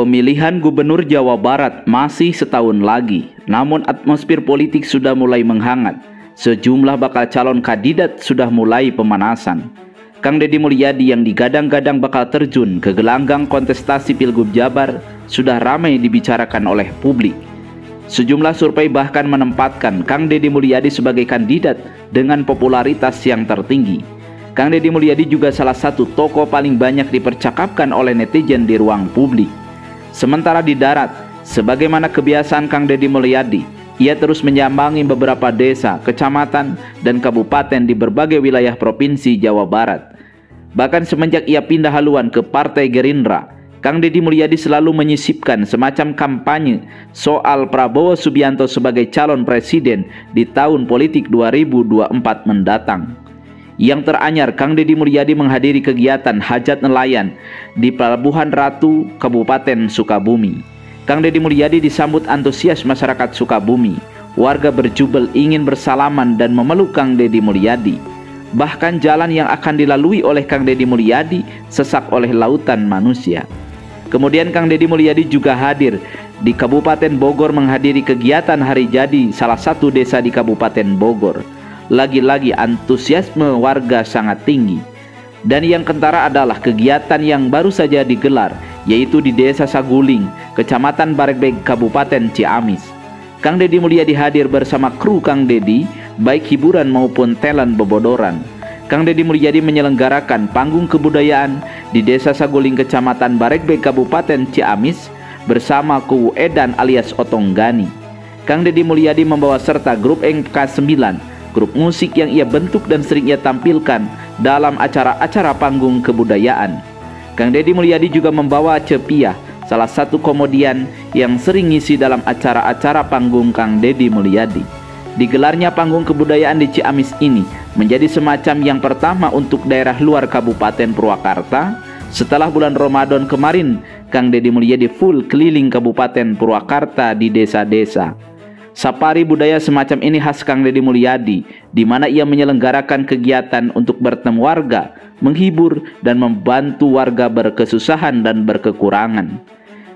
Pemilihan Gubernur Jawa Barat masih setahun lagi, namun atmosfer politik sudah mulai menghangat. Sejumlah bakal calon kandidat sudah mulai pemanasan. Kang Deddy Mulyadi yang digadang-gadang bakal terjun ke gelanggang kontestasi Pilgub Jabar sudah ramai dibicarakan oleh publik. Sejumlah survei bahkan menempatkan Kang Deddy Mulyadi sebagai kandidat dengan popularitas yang tertinggi. Kang Deddy Mulyadi juga salah satu tokoh paling banyak dipercakapkan oleh netizen di ruang publik. Sementara di darat, sebagaimana kebiasaan Kang Deddy Mulyadi, ia terus menyambangi beberapa desa, kecamatan, dan kabupaten di berbagai wilayah provinsi Jawa Barat. Bahkan semenjak ia pindah haluan ke Partai Gerindra, Kang Deddy Mulyadi selalu menyisipkan semacam kampanye soal Prabowo Subianto sebagai calon presiden di tahun politik 2024 mendatang. Yang teranyar, Kang Deddy Mulyadi menghadiri kegiatan hajat nelayan di Pelabuhan Ratu, Kabupaten Sukabumi. Kang Deddy Mulyadi disambut antusias masyarakat Sukabumi. Warga berjubel ingin bersalaman dan memeluk Kang Deddy Mulyadi. Bahkan jalan yang akan dilalui oleh Kang Deddy Mulyadi sesak oleh lautan manusia. Kemudian Kang Deddy Mulyadi juga hadir di Kabupaten Bogor menghadiri kegiatan hari jadi salah satu desa di Kabupaten Bogor. Lagi-lagi antusiasme warga sangat tinggi. Dan yang kentara adalah kegiatan yang baru saja digelar, yaitu di Desa Saguling, Kecamatan Barekbek, Kabupaten Ciamis. Kang Deddy Mulyadi hadir bersama kru Kang Deddy, baik hiburan maupun talent bobodoran. Kang Deddy Mulyadi menyelenggarakan panggung kebudayaan di Desa Saguling, Kecamatan Barekbek, Kabupaten Ciamis bersama Kuwu Edan alias Otonggani. Kang Deddy Mulyadi membawa serta grup MK9, grup musik yang ia bentuk dan sering ia tampilkan dalam acara-acara panggung kebudayaan. Kang Deddy Mulyadi juga membawa Cepia, salah satu komedian yang sering ngisi dalam acara-acara panggung Kang Deddy Mulyadi. Digelarnya panggung kebudayaan di Ciamis ini menjadi semacam yang pertama untuk daerah luar Kabupaten Purwakarta. Setelah bulan Ramadan kemarin, Kang Deddy Mulyadi full keliling Kabupaten Purwakarta di desa-desa. Safari budaya semacam ini khas Kang Deddy Mulyadi, di mana ia menyelenggarakan kegiatan untuk bertemu warga, menghibur, dan membantu warga berkesusahan dan berkekurangan.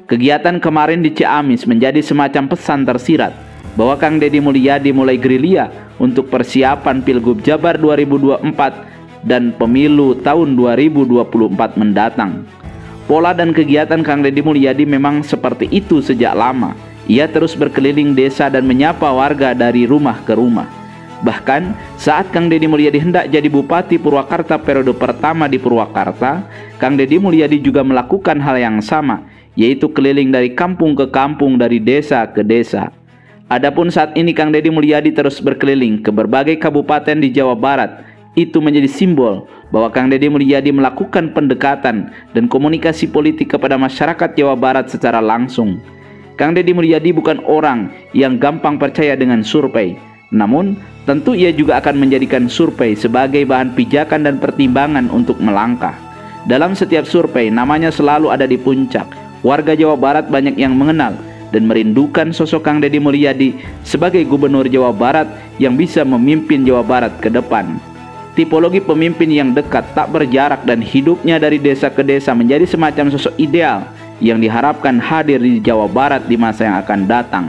Kegiatan kemarin di Ciamis menjadi semacam pesan tersirat bahwa Kang Deddy Mulyadi mulai gerilya untuk persiapan Pilgub Jabar 2024 dan pemilu tahun 2024 mendatang. Pola dan kegiatan Kang Deddy Mulyadi memang seperti itu sejak lama. Ia terus berkeliling desa dan menyapa warga dari rumah ke rumah. Bahkan saat Kang Deddy Mulyadi hendak jadi Bupati Purwakarta periode pertama di Purwakarta, Kang Deddy Mulyadi juga melakukan hal yang sama, yaitu keliling dari kampung ke kampung, dari desa ke desa. Adapun saat ini Kang Deddy Mulyadi terus berkeliling ke berbagai kabupaten di Jawa Barat. Itu menjadi simbol bahwa Kang Deddy Mulyadi melakukan pendekatan dan komunikasi politik kepada masyarakat Jawa Barat secara langsung. Kang Deddy Mulyadi bukan orang yang gampang percaya dengan survei. Namun, tentu ia juga akan menjadikan survei sebagai bahan pijakan dan pertimbangan untuk melangkah. Dalam setiap survei, namanya selalu ada di puncak. Warga Jawa Barat banyak yang mengenal dan merindukan sosok Kang Deddy Mulyadi sebagai Gubernur Jawa Barat yang bisa memimpin Jawa Barat ke depan. Tipologi pemimpin yang dekat, tak berjarak, dan hidupnya dari desa ke desa menjadi semacam sosok ideal yang diharapkan hadir di Jawa Barat di masa yang akan datang.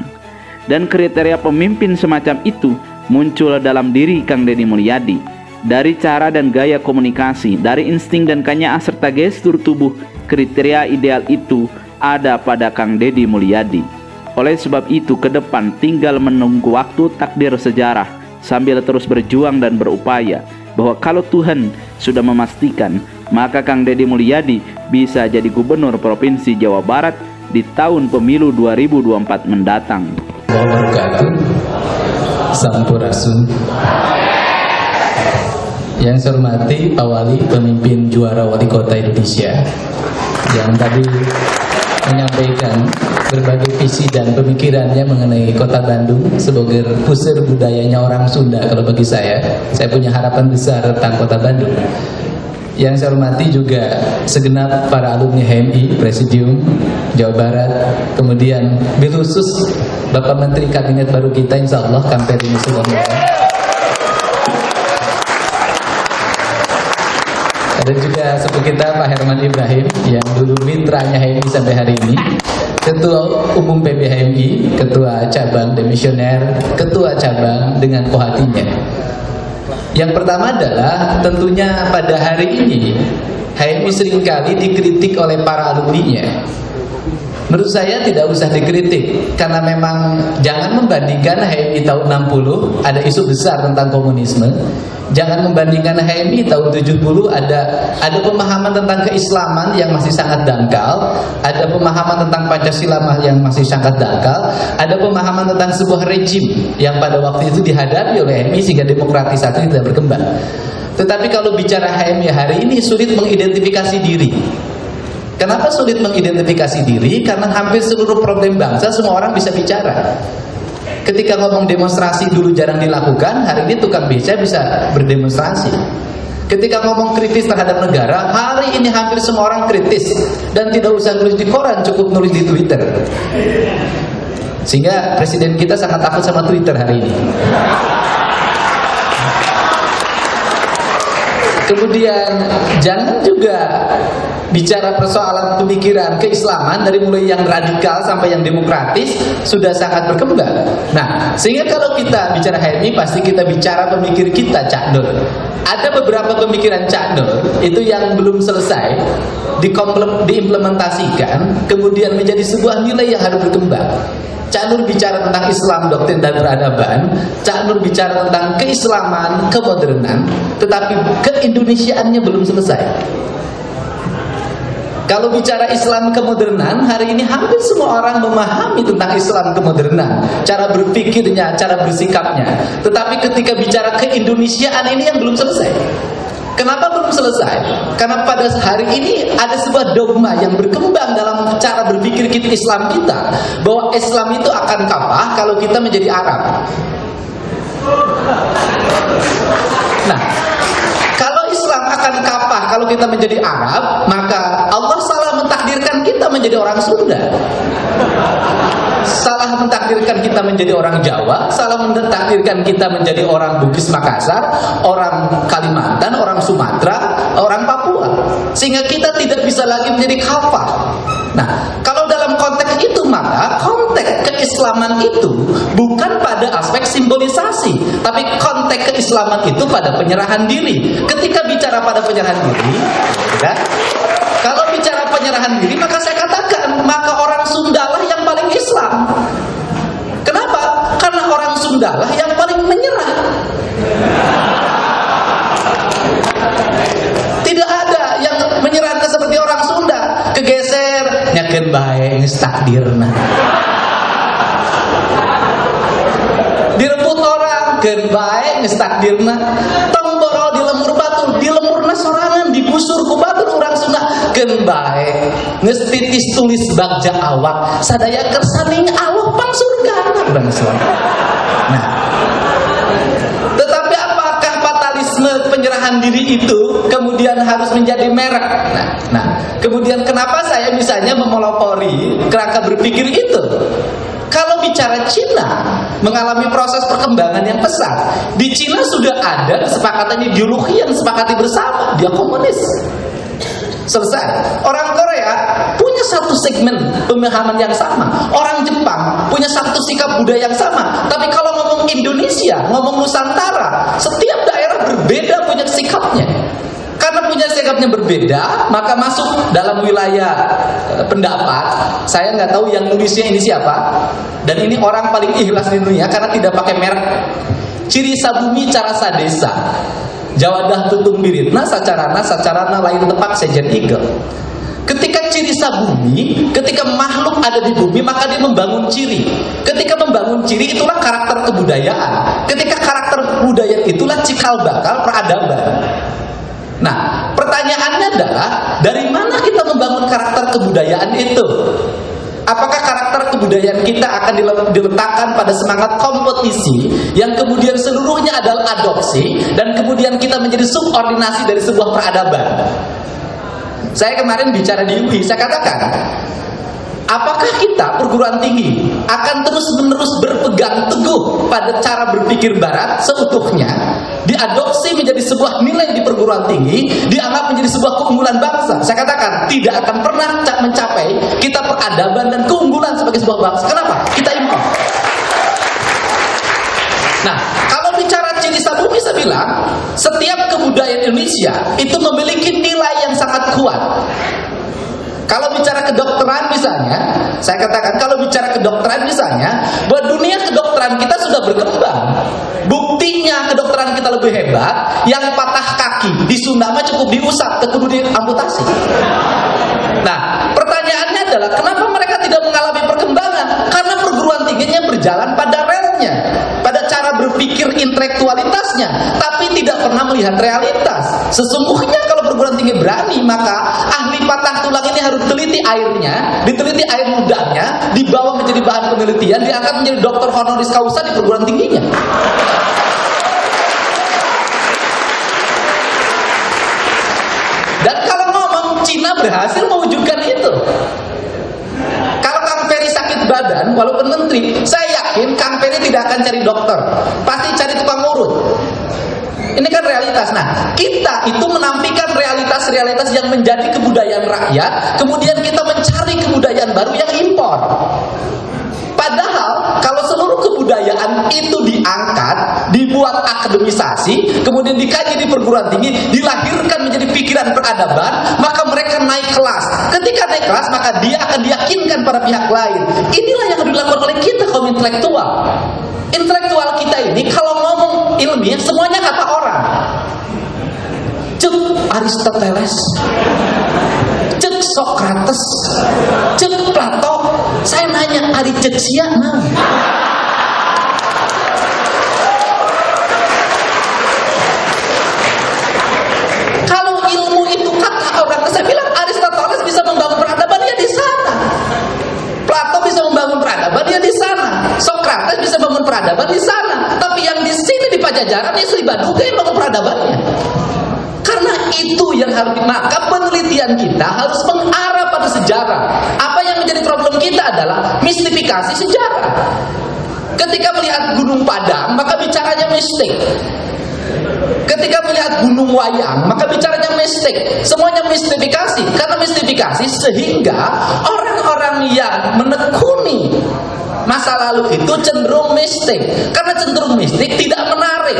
Dan kriteria pemimpin semacam itu muncul dalam diri Kang Deddy Mulyadi. Dari cara dan gaya komunikasi, dari insting dan kanyaa serta gestur tubuh, kriteria ideal itu ada pada Kang Deddy Mulyadi. Oleh sebab itu, ke depan tinggal menunggu waktu takdir sejarah sambil terus berjuang dan berupaya bahwa kalau Tuhan sudah memastikan, maka Kang Deddy Mulyadi bisa jadi Gubernur Provinsi Jawa Barat di tahun pemilu 2024 mendatang. Sampurasun. Yang saya hormati Pak Wali, pemimpin juara Wali Kota Indonesia, yang tadi menyampaikan berbagai visi dan pemikirannya mengenai Kota Bandung sebagai pusat budayanya orang Sunda. Kalau bagi saya punya harapan besar tentang Kota Bandung. Yang saya hormati juga segenap para alumni HMI, Presidium Jawa Barat, kemudian bil khusus Bapak Menteri Kabinet baru kita, insya Allah Kang Ferry Muslim. dan juga sepupu kita Pak Herman Ibrahim yang dulu mitranya HMI sampai hari ini, Ketua Umum PBHMI, Ketua Cabang Demisioner, Ketua Cabang dengan kohatinya. Yang pertama adalah tentunya pada hari ini HMI seringkali dikritik oleh para alumninya. Menurut saya tidak usah dikritik, karena memang jangan membandingkan HMI tahun 60 ada isu besar tentang komunisme. Jangan membandingkan HMI tahun 70 ada pemahaman tentang keislaman yang masih sangat dangkal, ada pemahaman tentang Pancasila yang masih sangat dangkal, ada pemahaman tentang sebuah rejim yang pada waktu itu dihadapi oleh HMI sehingga demokratisasi tidak berkembang. Tetapi kalau bicara HMI hari ini sulit mengidentifikasi diri. Kenapa sulit mengidentifikasi diri? Karena hampir seluruh problem bangsa semua orang bisa bicara. Ketika ngomong demonstrasi dulu jarang dilakukan, hari ini tukang beca bisa berdemonstrasi. Ketika ngomong kritis terhadap negara, hari ini hampir semua orang kritis. Dan tidak usah nulis di koran, cukup nulis di Twitter. Sehingga presiden kita sangat takut sama Twitter hari ini. Kemudian jangan juga bicara persoalan pemikiran keislaman dari mulai yang radikal sampai yang demokratis sudah sangat berkembang. Nah, sehingga kalau kita bicara HMI pasti kita bicara pemikir kita, Cak Nur. Ada beberapa pemikiran Cak Nur itu yang belum selesai diimplementasikan, kemudian menjadi sebuah nilai yang harus berkembang. Cak Nur bicara tentang Islam, doktrin dan peradaban. Cak Nur bicara tentang keislaman, kemodernan, tetapi keindonesiaannya belum selesai. Kalau bicara Islam kemodernan, hari ini hampir semua orang memahami tentang Islam kemodernan, cara berpikirnya, cara bersikapnya. Tetapi ketika bicara keindonesiaan ini yang belum selesai. Kenapa belum selesai? Karena pada hari ini ada sebuah dogma yang berkembang dalam cara berpikir kita Islam kita, bahwa Islam itu akan kapah kalau kita menjadi Arab. Nah, kalau Islam akan kapah kalau kita menjadi Arab, maka Allah salah mentakdirkan kita menjadi orang Sunda. Salah mentakdirkan kita menjadi orang Jawa, salah mentakdirkan kita menjadi orang Bugis Makassar, orang Kalimantan, orang Sumatera, orang Papua. Sehingga kita tidak bisa lagi menjadi kafah. Nah, kalau dalam konteks itu maka konteks keislaman itu bukan pada aspek simbolisasi, tapi konteks keislaman itu pada penyerahan diri. Ketika bicara pada penyerahan diri, ya, kalau bicara penyerahan diri, maka saya katakan, maka orang Sundalah yang paling Islam. Kenapa? Karena orang Sundalah yang paling menyerah. Tidak ada yang menyerah seperti orang Sunda. Kegeser, nyakin bae geus takdirna. Direbut orang, keun bae geus takdirna. Tong borol di lemur batur, di lemurna sorangan digusur ku batur urang Sunda. Keun bae geus titis tulis bagja awak, sadaya kersaning Allah pang surga urang Sunda. Nah, tetapi apakah fatalisme penyerahan diri itu kemudian harus menjadi merek? Nah, kemudian kenapa saya misalnya memelopori kerangka berpikir itu? Kalau bicara Cina mengalami proses perkembangan yang pesat, di Cina sudah ada kesepakatan ideologi yang disepakati bersama, dia komunis. Selesai. Orang Korea punya satu segmen pemahaman yang sama. Orang Jepang punya satu sikap budaya yang sama. Tapi kalau ngomong Indonesia, ngomong Nusantara, setiap daerah berbeda punya sikapnya. Karena punya sikapnya berbeda, maka masuk dalam wilayah pendapat. Saya nggak tahu yang nulisnya ini siapa. Dan ini orang paling ikhlas di dunia karena tidak pakai merek. Ciri sabumi cara sadesa. Jawadah tutung biritna sacarana lain tepak sejen igel. Ketika ciri sabumi, ketika makhluk ada di bumi, maka dia membangun ciri. Ketika membangun ciri, itulah karakter kebudayaan. Ketika karakter kebudayaan itulah cikal bakal peradaban. Nah, pertanyaannya adalah dari mana kita membangun karakter kebudayaan itu? Apakah karakter kebudayaan kita akan diletakkan pada semangat kompetisi yang kemudian seluruhnya adalah adopsi dan kemudian kita menjadi subordinasi dari sebuah peradaban? Saya kemarin bicara di UI, saya katakan apakah kita perguruan tinggi akan terus-menerus berpegang teguh pada cara berpikir barat seutuhnya, diadopsi menjadi sebuah nilai di perguruan tinggi, dianggap menjadi sebuah keunggulan bangsa? Saya katakan tidak akan pernah mencapai kita peradaban dan keunggulan sebagai sebuah bangsa. Kenapa? Kita impor. Nah, kalau bicara Cili Sabumi, saya bilang setiap kebudayaan Indonesia itu memiliki nilai yang sangat kuat. Kalau bicara kedokteran misalnya, saya katakan kalau bicara kedokteran misalnya, bahwa dunia kedokteran kita sudah berkembang. Buktinya kedokteran kita lebih hebat. Yang patah kaki di Sunda mah cukup diusap, kudu diamputasi. Nah, pertanyaannya adalah kenapa mereka tidak mengalami perkembangan? Karena perguruan tingginya berjalan pada relnya, pada cara berpikir intelektualitasnya, tapi tidak pernah melihat realitas. Sesungguhnya kalau perguruan tinggi berani, maka ahli patah tulang ini harus teliti airnya, diteliti air ludahnya, dibawa menjadi bahan penelitian, diangkat menjadi doktor honoris causa di perguruan tingginya. Dan kalau ngomong Cina berhasil mewujudkan itu. Kalau Kang Ferry sakit badan, walaupun menteri, saya yakin Kang Ferry tidak akan cari dokter, pasti cari tukang urut. Ini kan realitas. Nah, kita itu menampilkan realitas-realitas yang menjadi kebudayaan rakyat, kemudian kita mencari kebudayaan baru yang impor. Padahal kalau seluruh kebudayaan itu diangkat, dibuat akademisasi, kemudian dikaji di perguruan tinggi, dilahirkan menjadi pikiran peradaban, maka mereka naik kelas. Ketika naik kelas, maka dia akan diyakinkan pada pihak lain. Inilah yang harus dilakukan oleh kita kaum intelektual. Intelektual kita ini kalau ngomong ilmiah semuanya kata orang. Cek Aristoteles, cek Socrates, cek Plato. Saya nanya, ari cek siapa? Kalau ilmu itu kata orang, saya bilang Aristoteles bisa membangun peradaban, dia di sana. Plato bisa membangun peradaban, dia di sana. Socrates bisa membangun peradaban di sana. Tapi yang di sini di Pajajaran, ini Sri Baduga yang membangun peradabannya. Karena itu yang harus, maka penelitian kita harus mengarah pada sejarah. Apa yang menjadi problem kita adalah mistifikasi sejarah. Ketika melihat Gunung Padang, maka bicaranya mistik. Ketika melihat Gunung Wayang, maka bicaranya mistik. Semuanya mistifikasi. Karena mistifikasi sehingga orang-orang yang menekuni masa lalu itu cenderung mistik. Karena cenderung mistik tidak menarik.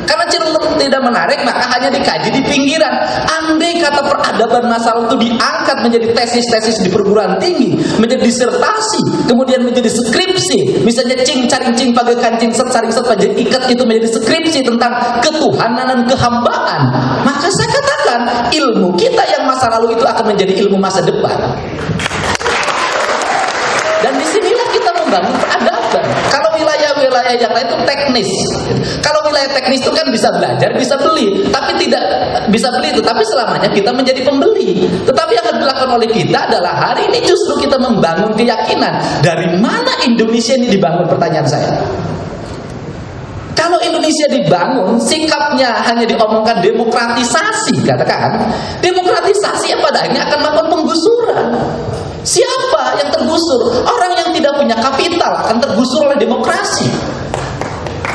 Karena cenderung tidak menarik, maka hanya dikaji di pinggiran. Andai kata peradaban masa lalu itu diangkat menjadi tesis-tesis di perguruan tinggi, menjadi disertasi, kemudian menjadi skripsi. Misalnya cing caring cing pakai kancing set saring set pajak ikat, itu menjadi skripsi tentang ketuhanan dan kehambaan. Maka saya katakan ilmu kita yang masa lalu itu akan menjadi ilmu masa depan. Dan disinilah kita membangun peradaban. Kalau wilayah-wilayah yang lain itu teknis. Kalau wilayah teknis itu kan bisa belajar, bisa beli, tapi tidak bisa beli itu. Tapi selamanya kita menjadi pembeli. Tetapi yang harus dilakukan oleh kita adalah hari ini justru kita membangun keyakinan. Dari mana Indonesia ini dibangun? Pertanyaan saya. Kalau Indonesia dibangun, sikapnya hanya diomongkan demokratisasi, katakan demokratisasi yang pada akhirnya akan melakukan penggusuran. Siapa yang tergusur? Orang yang tidak punya kapital akan tergusur oleh demokrasi.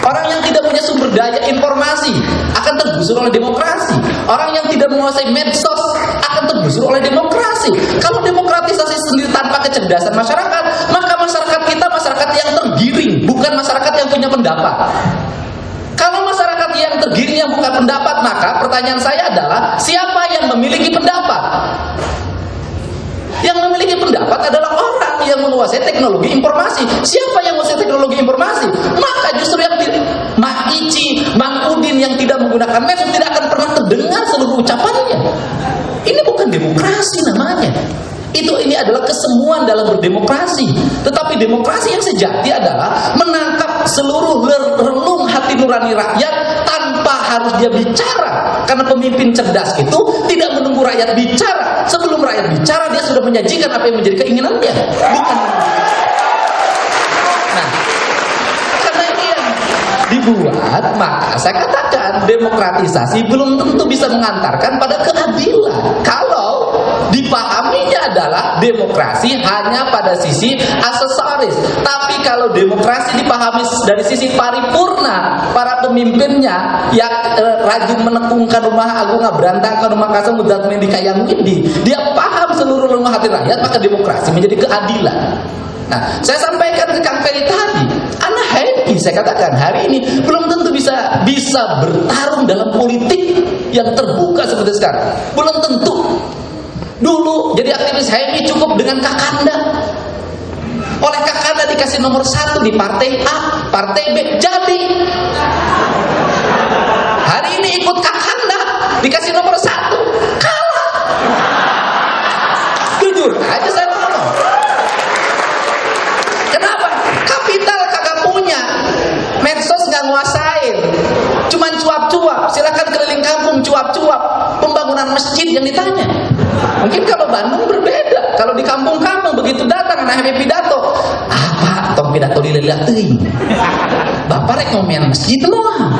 Orang yang tidak punya sumber daya informasi akan tergusur oleh demokrasi. Orang yang tidak menguasai medsos akan tergusur oleh demokrasi. Kalau demokratisasi sendiri tanpa kecerdasan masyarakat, maka masyarakat kita masyarakat yang tergiring, bukan masyarakat yang punya pendapat. Kalau masyarakat yang tergiring yang bukan pendapat, maka pertanyaan saya adalah siapa yang memiliki pendapat? Yang memiliki pendapat adalah orang yang menguasai teknologi informasi. Siapa yang menguasai teknologi informasi? Maka justru yang Mak Ici, Mang Udin yang tidak menggunakan medsos tidak akan pernah terdengar seluruh ucapannya. Ini bukan demokrasi namanya. Ini adalah kesemuan dalam berdemokrasi. Tetapi demokrasi yang sejati adalah menangkap seluruh relung hati nurani rakyat tanpa harus dia bicara. Karena pemimpin cerdas itu tidak menunggu rakyat bicara. Sebelum rakyat bicara, dia sudah menyajikan apa yang menjadi keinginannya. Bukan. Nah, karena ini yang dibuat, maka saya katakan demokratisasi belum tentu bisa mengantarkan pada keadilan. Kalau Dipahaminya adalah demokrasi hanya pada sisi aksesoris. Tapi kalau demokrasi dipahami dari sisi paripurna, para pemimpinnya yang rajin menekungkan rumah agung berantakan rumah kasem mudat mendika yang widi, dia paham seluruh lemah hati rakyat, maka demokrasi menjadi keadilan. Nah, saya sampaikan ke Kang Ferry tadi, anak happy, saya katakan hari ini belum tentu bisa bertarung dalam politik yang terbuka seperti sekarang. Belum tentu. Dulu jadi aktivis happy cukup dengan Kakanda. Oleh Kakanda dikasih nomor 1 di partai A, partai B, jadi. Hari ini ikut Kakanda dikasih nomor 1, kalah. Jujur aja saya ngomong. Kenapa? Kapital kagak punya, medsos nggak nguasain, cuman cuap-cuap. Silakan keliling kampung cuap-cuap. Pembangunan masjid yang ditanya. Mungkin kalau Bandung berbeda. Kalau di kampung-kampung begitu datang anak happy pidato, apa tong pidato dilihat teuing. Bapak rek ngomean masjid doang.